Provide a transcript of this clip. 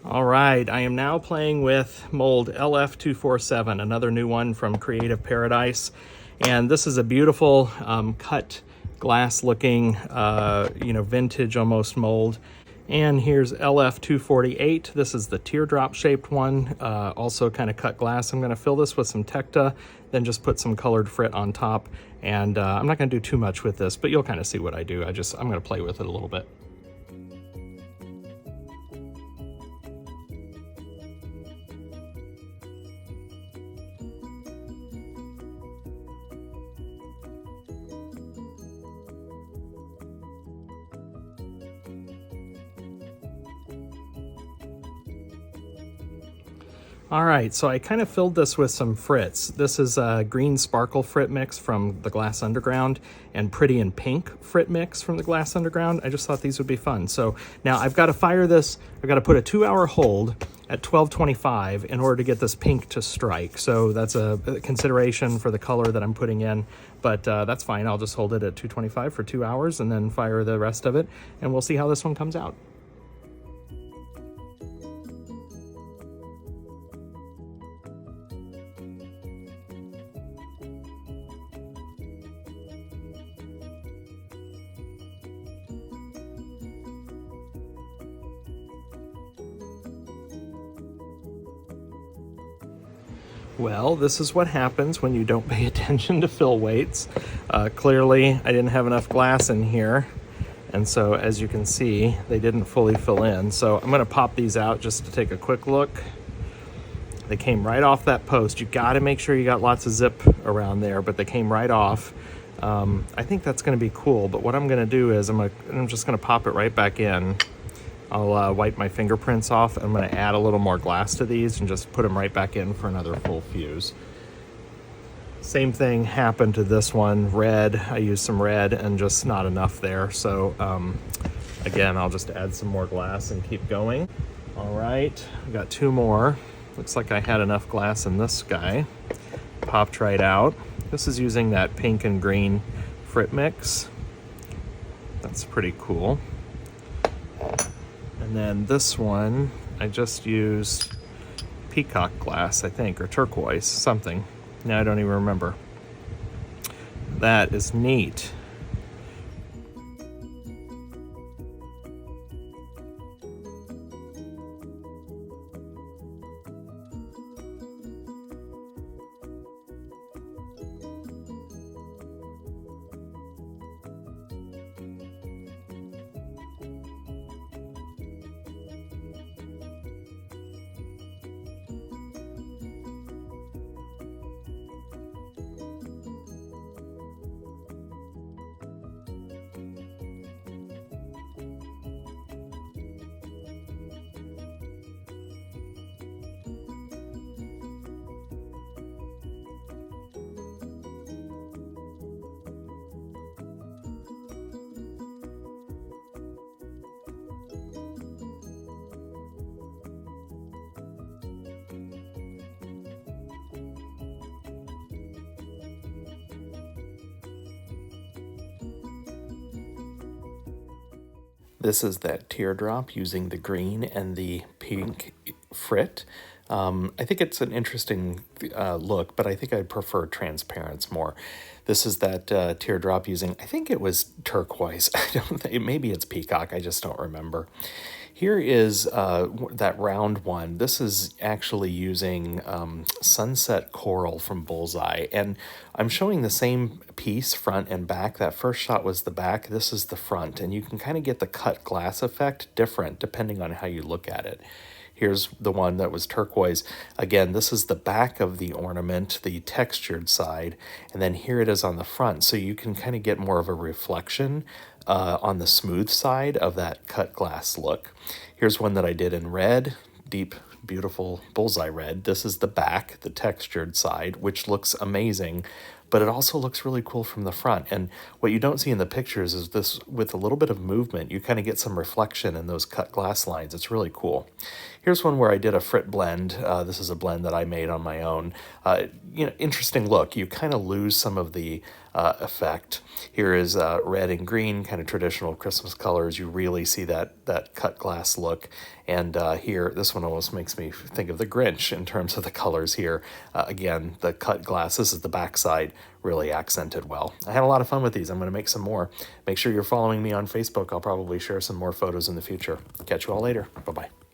All right, I am now playing with mold LF247, another new one from Creative Paradise. And this is a beautiful cut glass looking, vintage almost mold. And here's LF248. This is the teardrop shaped one, also kind of cut glass. I'm going to fill this with some Tecta, then just put some colored frit on top. And I'm not going to do too much with this, but you'll kind of see what I do. I'm going to play with it a little bit. All right, so I kind of filled this with some frits. This is a green sparkle frit mix from the Glass Underground and pretty and pink frit mix from the Glass Underground. I just thought these would be fun. So now I've got to fire this. I've got to put a 2-hour hold at 1225 in order to get this pink to strike. So that's a consideration for the color that I'm putting in, but that's fine. I'll just hold it at 225 for 2 hours and then fire the rest of it, and we'll see how this one comes out. Well, this is what happens when you don't pay attention to fill weights. Clearly, I didn't have enough glass in here, and so as you can see, they didn't fully fill in. So I'm going to pop these out just to take a quick look. They came right off that post. You got to make sure you got lots of zip around there, but they came right off. I think that's going to be cool, but what I'm going to do is I'm just going to pop it right back in. I'll wipe my fingerprints off. I'm going to add a little more glass to these and just put them right back in for another full fuse. Same thing happened to this one, red. I used some red and just not enough there. So again, I'll just add some more glass and keep going. All right, I got 2 more. Looks like I had enough glass in this guy. Popped right out. This is using that pink and green frit mix. That's pretty cool. And then this one, I just used peacock glass, I think, or turquoise, something. Now I don't even remember. That is neat. This is that teardrop using the green and the pink frit. I think it's an interesting look, but I think I prefer transparents more. This is that teardrop using, I think it was turquoise. I don't think, maybe it's peacock, I just don't remember. Here is that round one. This is actually using Sunset Coral from Bullseye. And I'm showing the same piece, front and back. That first shot was the back. This is the front. And you can kind of get the cut glass effect different depending on how you look at it. Here's the one that was turquoise. Again, this is the back of the ornament, the textured side, and then here it is on the front. So you can kind of get more of a reflection on the smooth side of that cut glass look. Here's one that I did in red, deep, beautiful bullseye red. This is the back, the textured side, which looks amazing, but it also looks really cool from the front. And what you don't see in the pictures is this, with a little bit of movement, you kind of get some reflection in those cut glass lines. It's really cool. Here's one where I did a frit blend. This is a blend that I made on my own. Interesting look. You kind of lose some of the effect. Here is red and green, kind of traditional Christmas colors. You really see that cut glass look. And here, this one almost makes me think of the Grinch in terms of the colors here. Again, the cut glass, this is the backside, really accented well. I had a lot of fun with these. I'm going to make some more. Make sure you're following me on Facebook. I'll probably share some more photos in the future. Catch you all later. Bye-bye.